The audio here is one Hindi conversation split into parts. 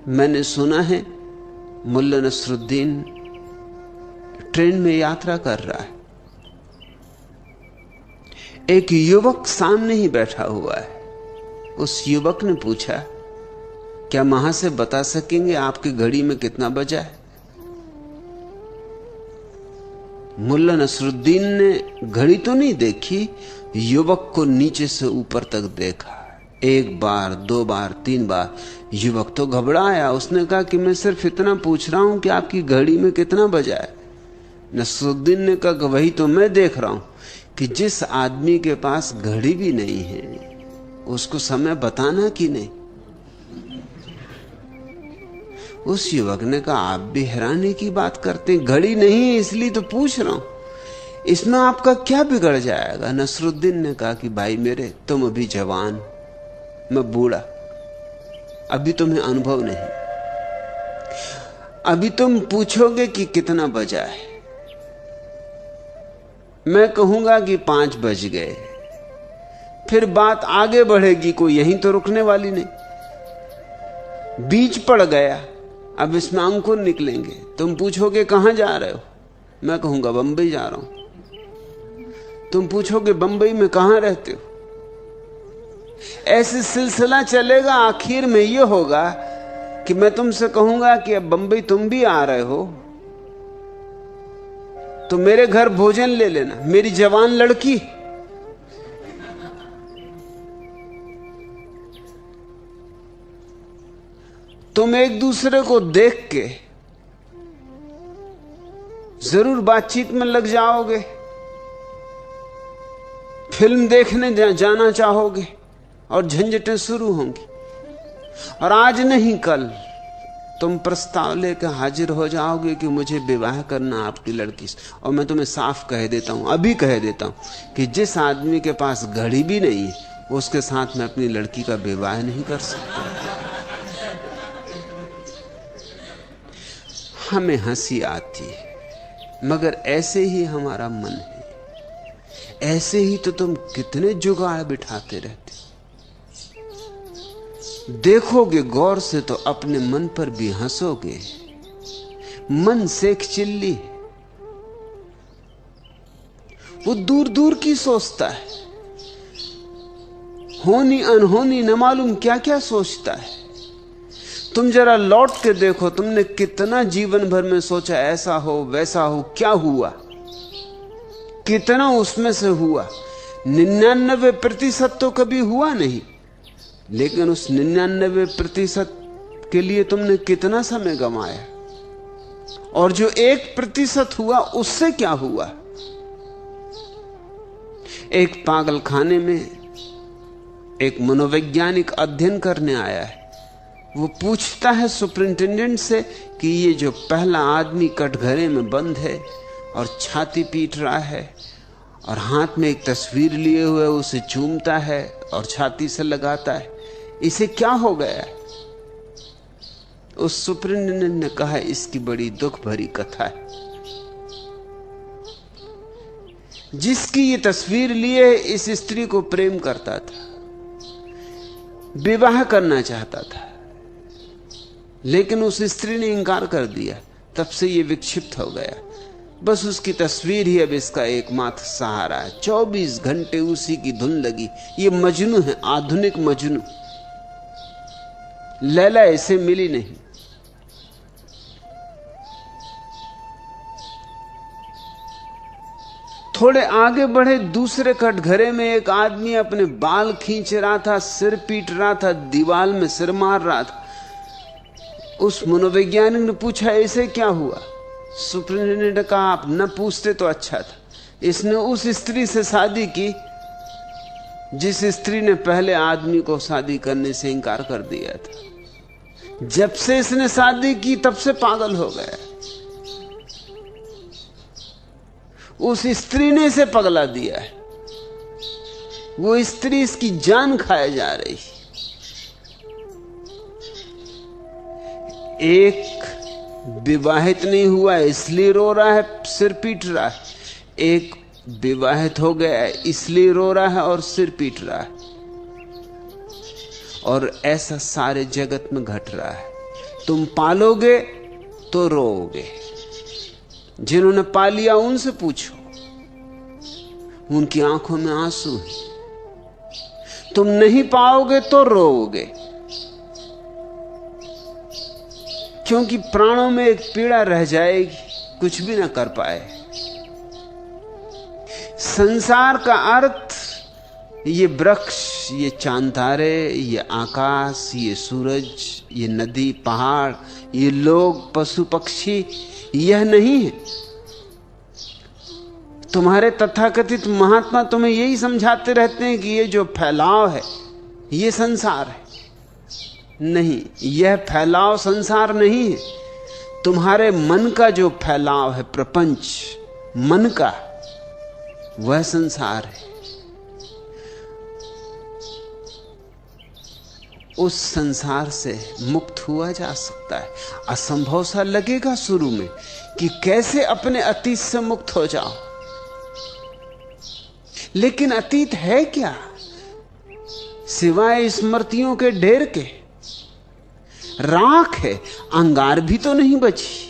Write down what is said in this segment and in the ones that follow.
मैंने सुना है मुल्ला नसरुद्दीन ट्रेन में यात्रा कर रहा है। एक युवक सामने ही बैठा हुआ है। उस युवक ने पूछा, क्या वहां से बता सकेंगे आपकी घड़ी में कितना बजा है? मुल्ला नसरुद्दीन ने घड़ी तो नहीं देखी, युवक को नीचे से ऊपर तक देखा। एक बार, दो बार, तीन बार। युवक तो घबराया। उसने कहा कि मैं सिर्फ इतना पूछ रहा हूं कि आपकी घड़ी में कितना बजा है। नसरुद्दीन ने कहा कि वही तो मैं देख रहा हूं कि जिस आदमी के पास घड़ी भी नहीं है उसको समय बताना कि नहीं। उस युवक ने कहा, आप भी हैरानी की बात करते हैं, घड़ी नहीं है इसलिए तो पूछ रहा हूं, इसमें आपका क्या बिगड़ जाएगा? नसरुद्दीन ने कहा कि भाई मेरे, तुम अभी जवान, मैं बूढ़ा, अभी तुम्हें अनुभव नहीं। अभी तुम पूछोगे कि कितना बजा है, मैं कहूंगा कि 5 बज गए, फिर बात आगे बढ़ेगी, कोई यहीं तो रुकने वाली नहीं। बीच पड़ गया, अब इसमें अंकुर निकलेंगे। तुम पूछोगे कहां जा रहे हो, मैं कहूंगा बंबई जा रहा हूं। तुम पूछोगे बंबई में कहां रहते हो। ऐसे सिलसिला चलेगा। आखिर में यह होगा कि मैं तुमसे कहूंगा कि अब बंबई तुम भी आ रहे हो तो मेरे घर भोजन ले लेना, मेरी जवान लड़की। तुम एक दूसरे को देख के जरूर बातचीत में लग जाओगे, फिल्म देखने जाना चाहोगे और झंझटें शुरू होंगी। और आज नहीं कल तुम प्रस्ताव लेकर हाजिर हो जाओगे कि मुझे विवाह करना आपकी लड़की से। और मैं तुम्हें साफ कह देता हूं, अभी कह देता हूं कि जिस आदमी के पास घड़ी भी नहीं है उसके साथ मैं अपनी लड़की का विवाह नहीं कर सकता। हमें हंसी आती है मगर ऐसे ही हमारा मन है। ऐसे ही तो तुम कितने जुगाड़ बिठाते रहते। देखोगे गौर से तो अपने मन पर भी हंसोगे। मन सेक चिल्ली, वो दूर दूर की सोचता है, होनी अनहोनी न मालूम क्या क्या सोचता है। तुम जरा लौट के देखो, तुमने कितना जीवन भर में सोचा ऐसा हो वैसा हो, क्या हुआ? कितना उसमें से हुआ? 99% तो कभी हुआ नहीं। लेकिन उस 99% के लिए तुमने कितना समय गंवाया? और जो 1% हुआ उससे क्या हुआ? एक पागल खाने में एक मनोवैज्ञानिक अध्ययन करने आया है। वो पूछता है सुपरिंटेंडेंट से कि ये जो पहला आदमी कटघरे में बंद है और छाती पीट रहा है और हाथ में एक तस्वीर लिए हुए उसे चूमता है और छाती से लगाता है, इसे क्या हो गया? उस सुपरिंटेंडेंट ने कहा, इसकी बड़ी दुख भरी कथा है। जिसकी ये तस्वीर लिए इस स्त्री को प्रेम करता था, विवाह करना चाहता था, लेकिन उस स्त्री ने इंकार कर दिया। तब से ये विक्षिप्त हो गया। बस उसकी तस्वीर ही अब इसका एकमात्र सहारा है। 24 घंटे उसी की धुन लगी। ये मजनू है, आधुनिक मजनू। लैला इसे मिली नहीं। थोड़े आगे बढ़े, दूसरे कटघरे में एक आदमी अपने बाल खींच रहा था, सिर पीट रहा था, दीवार में सिर मार रहा था। उस मनोवैज्ञानिक ने पूछा, इसे क्या हुआ? सुपरिंटेंडेंट ने कहा, आप न पूछते तो अच्छा था। इसने उस स्त्री से शादी की जिस स्त्री ने पहले आदमी को शादी करने से इंकार कर दिया था। जब से इसने शादी की तब से पागल हो गया। उस स्त्री ने इसे पगला दिया है। वो स्त्री इसकी जान खाए जा रही। एक विवाहित नहीं हुआ इसलिए रो रहा है, सिर पीट रहा है। एक विवाहित हो गया है इसलिए रो रहा है और सिर पीट रहा है। और ऐसा सारे जगत में घट रहा है। तुम पालोगे तो रोओगे। जिन्होंने पा लिया उनसे पूछो, उनकी आंखों में आंसू है। तुम नहीं पाओगे तो रोओगे, क्योंकि प्राणों में एक पीड़ा रह जाएगी, कुछ भी ना कर पाए। संसार का अर्थ ये वृक्ष, ये चांद तारे, ये आकाश, ये सूरज, ये नदी, पहाड़, ये लोग, पशु पक्षी, यह नहीं है। तुम्हारे तथाकथित महात्मा तुम्हें यही समझाते रहते हैं कि ये जो फैलाव है ये संसार है। नहीं, यह फैलाव संसार नहीं है। तुम्हारे मन का जो फैलाव है, प्रपंच मन का, वह संसार है। उस संसार से मुक्त हुआ जा सकता है। असंभव सा लगेगा शुरू में कि कैसे अपने अतीत से मुक्त हो जाओ, लेकिन अतीत है क्या सिवाय स्मृतियों के ढेर के? राख है, अंगार भी तो नहीं बची।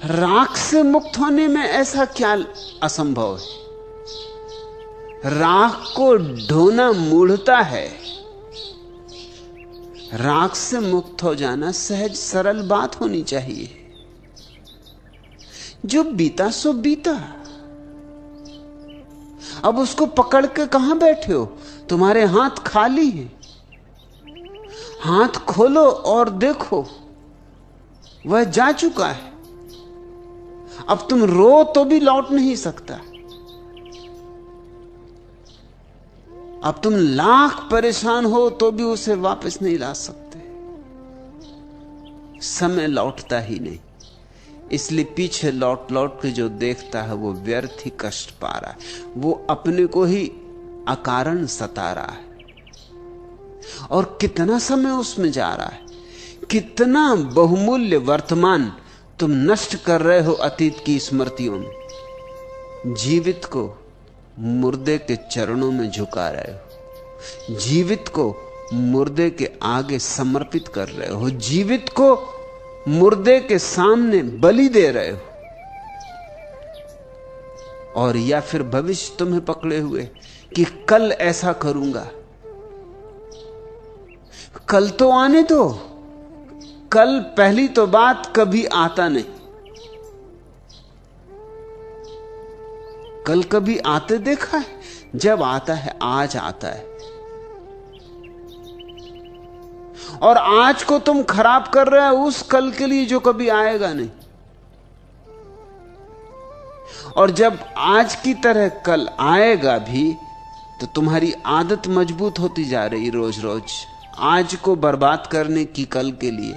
राख से मुक्त होने में ऐसा क्या असंभव है? राख को ढोना मूढ़ता है। राख से मुक्त हो जाना सहज सरल बात होनी चाहिए। जो बीता सो बीता, अब उसको पकड़ के कहां बैठे हो? तुम्हारे हाथ खाली हैं। हाथ खोलो और देखो, वह जा चुका है। अब तुम रो तो भी लौट नहीं सकता। अब तुम लाख परेशान हो तो भी उसे वापस नहीं ला सकते। समय लौटता ही नहीं, इसलिए पीछे लौट लौट के जो देखता है वो व्यर्थ ही कष्ट पा रहा है। वो अपने को ही अकारण सता रहा है। और कितना समय उसमें जा रहा है, कितना बहुमूल्य वर्तमान तुम नष्ट कर रहे हो अतीत की स्मृतियों में। जीवित को मुर्दे के चरणों में झुका रहे हो, जीवित को मुर्दे के आगे समर्पित कर रहे हो, जीवित को मुर्दे के सामने बलि दे रहे हो। और या फिर भविष्य तुम्हें पकड़े हुए कि कल ऐसा करूंगा। कल तो आने दो। कल पहली तो बात कभी आता नहीं। कल कभी आते देखा है? जब आता है आज आता है। और आज को तुम खराब कर रहे हो उस कल के लिए जो कभी आएगा नहीं। और जब आज की तरह कल आएगा भी तो तुम्हारी आदत मजबूत होती जा रही रोज रोज आज को बर्बाद करने की कल के लिए।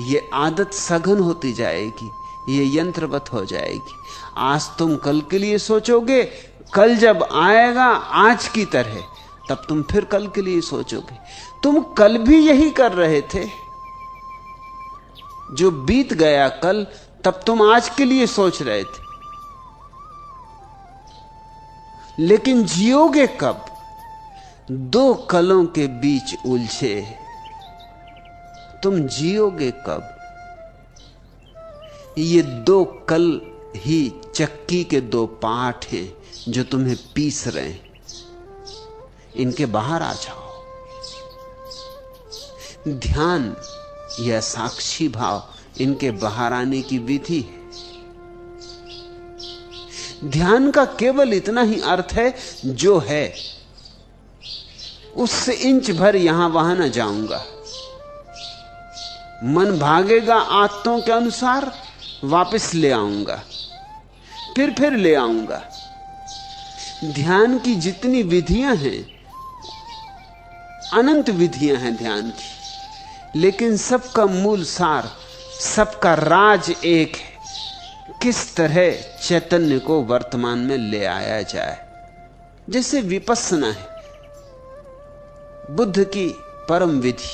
यह आदत सघन होती जाएगी, यह यंत्रवत हो जाएगी। आज तुम कल के लिए सोचोगे, कल जब आएगा आज की तरह तब तुम फिर कल के लिए सोचोगे। तुम कल भी यही कर रहे थे। जो बीत गया कल, तब तुम आज के लिए सोच रहे थे। लेकिन जियोगे कब? दो कलों के बीच उलझे तुम जियोगे कब? ये दो कल ही चक्की के दो पार्ट हैं जो तुम्हें पीस रहे हैं। इनके बाहर आ जाओ। ध्यान या साक्षी भाव इनके बाहर आने की विधि है। ध्यान का केवल इतना ही अर्थ है, जो है उससे इंच भर यहां वहां न जाऊंगा। मन भागेगा आदतों के अनुसार, वापस ले आऊंगा, फिर ले आऊंगा। ध्यान की जितनी विधियां हैं, अनंत विधियां हैं ध्यान की, लेकिन सबका मूल सार, सबका राज एक है। किस तरह चैतन्य को वर्तमान में ले आया जाए। जैसे विपस्सना है बुद्ध की परम विधि।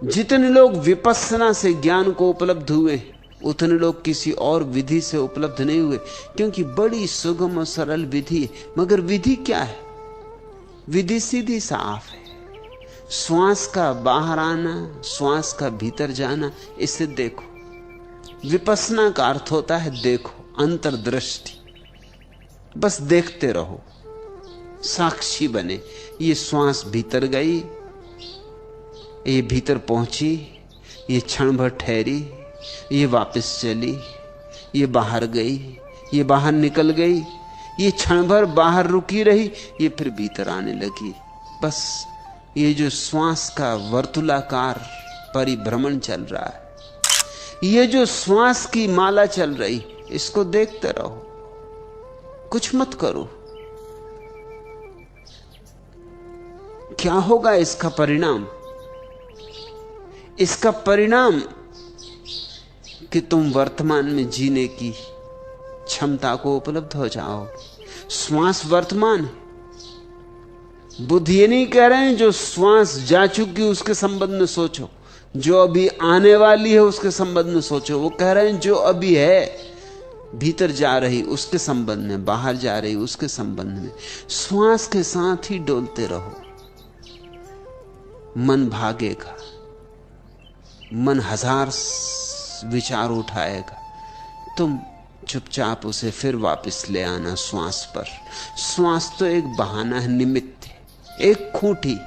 जितने लोग विपस्सना से ज्ञान को उपलब्ध हुए, उतने लोग किसी और विधि से उपलब्ध नहीं हुए, क्योंकि बड़ी सुगम और सरल विधि है। मगर विधि क्या है? विधि सीधी साफ है। श्वास का बाहर आना, श्वास का भीतर जाना, इसे देखो। विपश्यना का अर्थ होता है देखो, अंतर्दृष्टि। बस देखते रहो, साक्षी बने। ये श्वास भीतर गई, ये भीतर पहुंची, ये क्षण भर ठहरी, ये वापस चली, ये बाहर गई, ये बाहर निकल गई, ये क्षण भर बाहर रुकी रही, ये फिर भीतर आने लगी। बस ये जो श्वास का वर्तुलाकार परिभ्रमण चल रहा है, ये जो श्वास की माला चल रही, इसको देखते रहो, कुछ मत करो। क्या होगा इसका परिणाम? इसका परिणाम कि तुम वर्तमान में जीने की क्षमता को उपलब्ध हो जाओ। श्वास वर्तमान है। बुद्ध ये नहीं कह रहे हैं जो श्वास जा चुकी उसके संबंध में सोचो, जो अभी आने वाली है उसके संबंध में सोचो। वो कह रहे हैं जो अभी है, भीतर जा रही उसके संबंध में, बाहर जा रही उसके संबंध में। श्वास के साथ ही डोलते रहो। मन भागेगा, मन हजार विचार उठाएगा, तुम चुपचाप उसे फिर वापस ले आना श्वास पर। श्वास तो एक बहाना है, निमित्त है, एक खूंटी।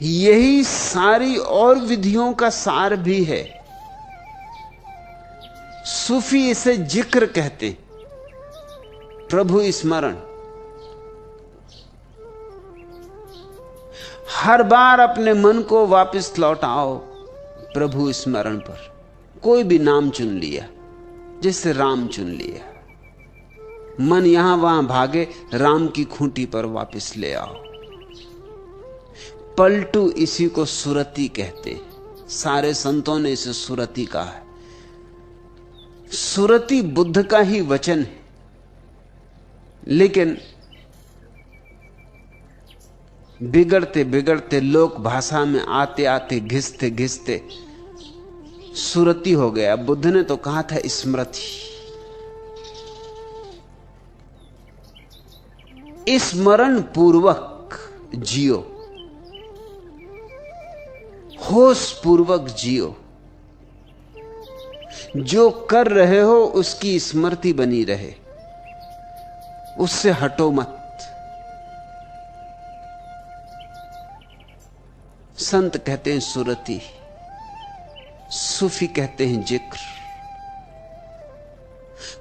यही सारी और विधियों का सार भी है। सूफी इसे जिक्र कहते, प्रभु स्मरण। हर बार अपने मन को वापस लौटाओ प्रभु स्मरण पर। कोई भी नाम चुन लिया, जैसे राम चुन लिया, मन यहां वहां भागे, राम की खूंटी पर वापस ले आओ। पलटू इसी को सुरति कहते, सारे संतों ने इसे सुरति कहा है। सुरति बुद्ध का ही वचन है, लेकिन बिगड़ते बिगड़ते लोक भाषा में आते आते घिसते घिसते सुरति हो गया। बुद्ध ने तो कहा था स्मृति। स्मरण पूर्वक जियो, होश पूर्वक जियो। जो कर रहे हो उसकी स्मृति बनी रहे, उससे हटो मत। संत कहते हैं सुरति, सूफी कहते हैं जिक्र,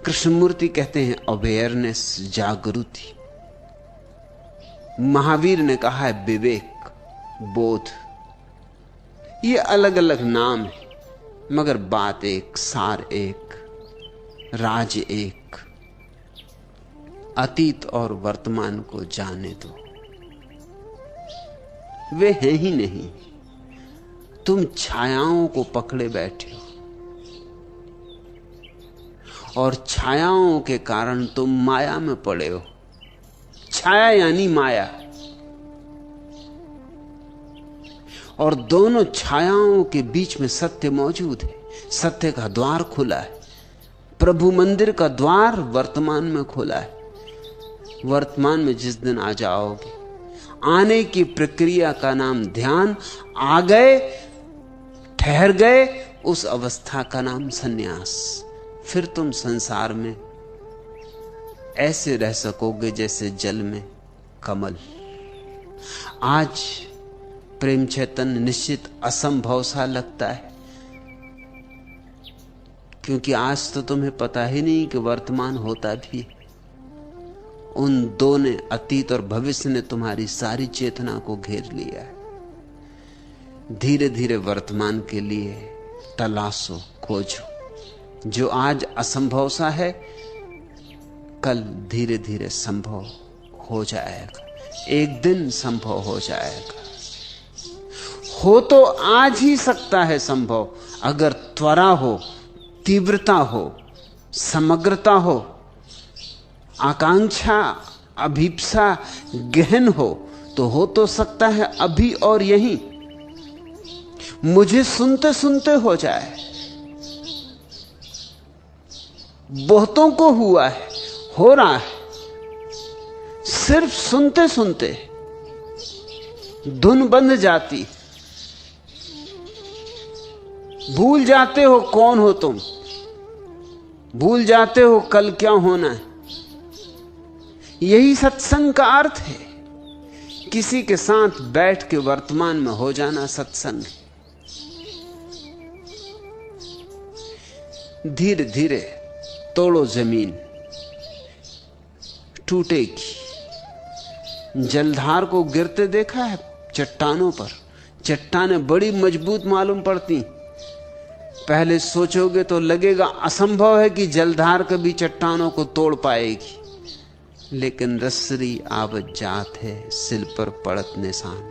कृष्णमूर्ति कहते हैं अवेयरनेस, जागृति। महावीर ने कहा है विवेक, बोध। ये अलग अलग नाम है, मगर बात एक, सार एक, राज एक। अतीत और वर्तमान को जाने दो, वे हैं ही नहीं। तुम छायाओं को पकड़े बैठे हो, और छायाओं के कारण तुम माया में पड़े हो। छाया यानी माया, और दोनों छायाओं के बीच में सत्य मौजूद है। सत्य का द्वार खुला है। प्रभु मंदिर का द्वार वर्तमान में खुला है। वर्तमान में जिस दिन आ जाओगे, आने की प्रक्रिया का नाम ध्यान। आ गए, ठहर गए, उस अवस्था का नाम सन्यास। फिर तुम संसार में ऐसे रह सकोगे जैसे जल में कमल। आज प्रेम चैतन्य निश्चित असंभव सा लगता है, क्योंकि आज तो तुम्हें पता ही नहीं कि वर्तमान होता भी। उन दो ने, अतीत और भविष्य ने, तुम्हारी सारी चेतना को घेर लिया है। धीरे धीरे वर्तमान के लिए तलाशो, खोजो। जो आज असंभव सा है, कल धीरे धीरे संभव हो जाएगा। एक दिन संभव हो जाएगा। हो तो आज ही सकता है संभव, अगर त्वरा हो, तीव्रता हो, समग्रता हो, आकांक्षा, अभिप्सा गहन हो तो सकता है अभी और यहीं। मुझे सुनते सुनते हो जाए। बहुतों को हुआ है, हो रहा है। सिर्फ सुनते सुनते धुन बंध जाती, भूल जाते हो कौन हो तुम, भूल जाते हो कल क्या होना है। यही सत्संग का अर्थ है। किसी के साथ बैठ के वर्तमान में हो जाना सत्संग है। धीरे धीरे तोड़ो जमीन, टूटेगी। जलधार को गिरते देखा है चट्टानों पर। चट्टानें बड़ी मजबूत मालूम पड़ती। पहले सोचोगे तो लगेगा असंभव है कि जलधार कभी चट्टानों को तोड़ पाएगी, लेकिन रस्सरी आवत जात है, सिल पर पड़त निशान।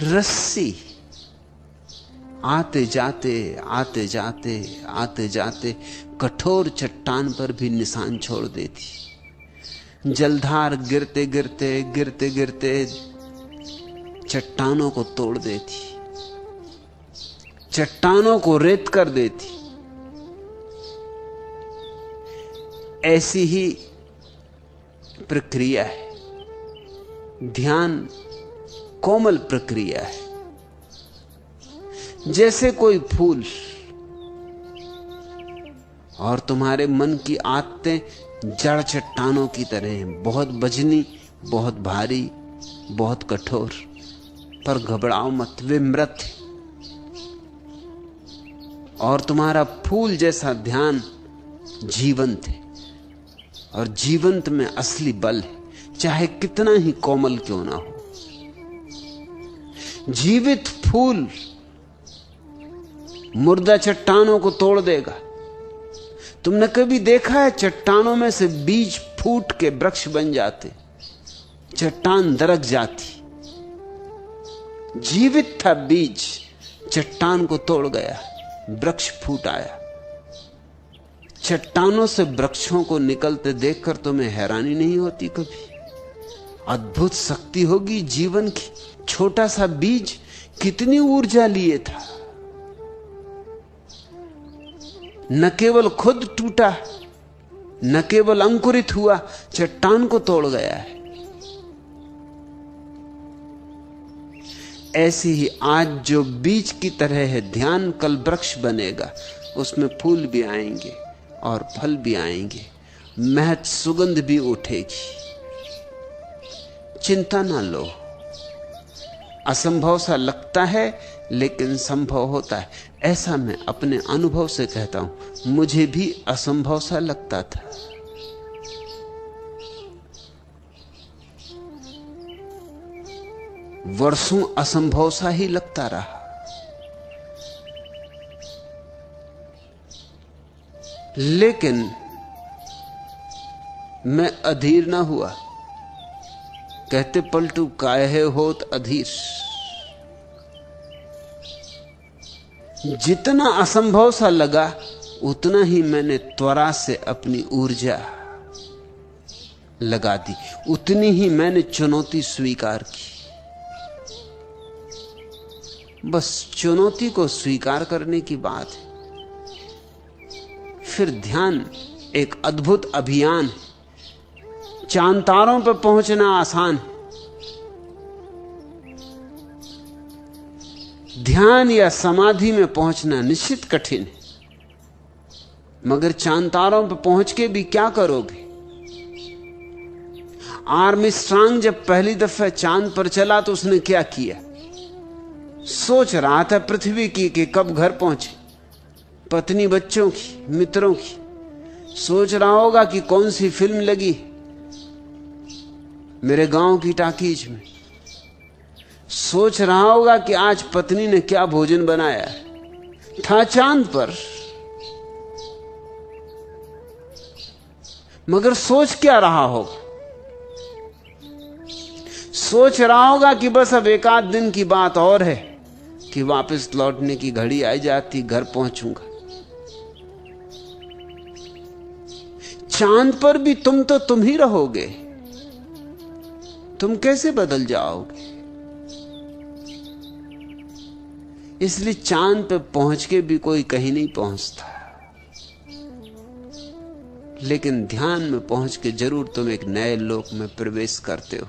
रस्सी आते जाते आते जाते आते जाते कठोर चट्टान पर भी निशान छोड़ देती। जलधार गिरते गिरते गिरते गिरते चट्टानों को तोड़ देती, चट्टानों को रेत कर देती। ऐसी ही प्रक्रिया है। ध्यान कोमल प्रक्रिया है। जैसे कोई फूल, और तुम्हारे मन की आदतें जड़ चट्टानों की तरह हैं, बहुत वजनी, बहुत भारी, बहुत कठोर। पर घबराओ मत, वे मृत हैं। और तुम्हारा फूल जैसा ध्यान जीवंत है, और जीवंत में असली बल है, चाहे कितना ही कोमल क्यों ना हो। जीवित फूल मुर्दा चट्टानों को तोड़ देगा। तुमने कभी देखा है चट्टानों में से बीज फूट के वृक्ष बन जाते, चट्टान दरक जाती। जीवित था बीज, चट्टान को तोड़ गया, वृक्ष फूट आया। चट्टानों से वृक्षों को निकलते देखकर तुम्हें हैरानी नहीं होती कभी? अद्भुत शक्ति होगी जीवन की। छोटा सा बीज कितनी ऊर्जा लिए था। न केवल खुद टूटा, न केवल अंकुरित हुआ, चट्टान को तोड़ गया है। ऐसी ही आज जो बीज की तरह है ध्यान, कल वृक्ष बनेगा। उसमें फूल भी आएंगे और फल भी आएंगे, महक सुगंध भी उठेगी। चिंता ना लो। असंभव सा लगता है लेकिन संभव होता है, ऐसा मैं अपने अनुभव से कहता हूं। मुझे भी असंभव सा लगता था। वर्षों असंभव सा ही लगता रहा, लेकिन मैं अधीर ना हुआ। कहते पलटू काहे होत अधीर। जितना असंभव सा लगा उतना ही मैंने त्वरा से अपनी ऊर्जा लगा दी, उतनी ही मैंने चुनौती स्वीकार की। बस चुनौती को स्वीकार करने की बात है। फिर ध्यान एक अद्भुत अभियान है। चांद तारों पर पहुंचना आसान है, ध्यान या समाधि में पहुंचना निश्चित कठिन है। मगर चांद तारों पर पहुंच के भी क्या करोगे? आर्मस्ट्रांग जब पहली दफा चांद पर चला तो उसने क्या किया? सोच रहा था पृथ्वी की कि कब घर पहुंचे, पत्नी, बच्चों की, मित्रों की। सोच रहा होगा कि कौन सी फिल्म लगी मेरे गांव की टाकीज में। सोच रहा होगा कि आज पत्नी ने क्या भोजन बनाया है। था चांद पर, मगर सोच क्या रहा होगा? सोच रहा होगा कि बस अब एक आध दिन की बात और है कि वापस लौटने की घड़ी आई जाती, घर पहुंचूंगा। चांद पर भी तुम तो तुम ही रहोगे, तुम कैसे बदल जाओगे? इसलिए चांद पे पहुंच के भी कोई कहीं नहीं पहुंचता। लेकिन ध्यान में पहुंच के जरूर तुम एक नए लोक में प्रवेश करते हो।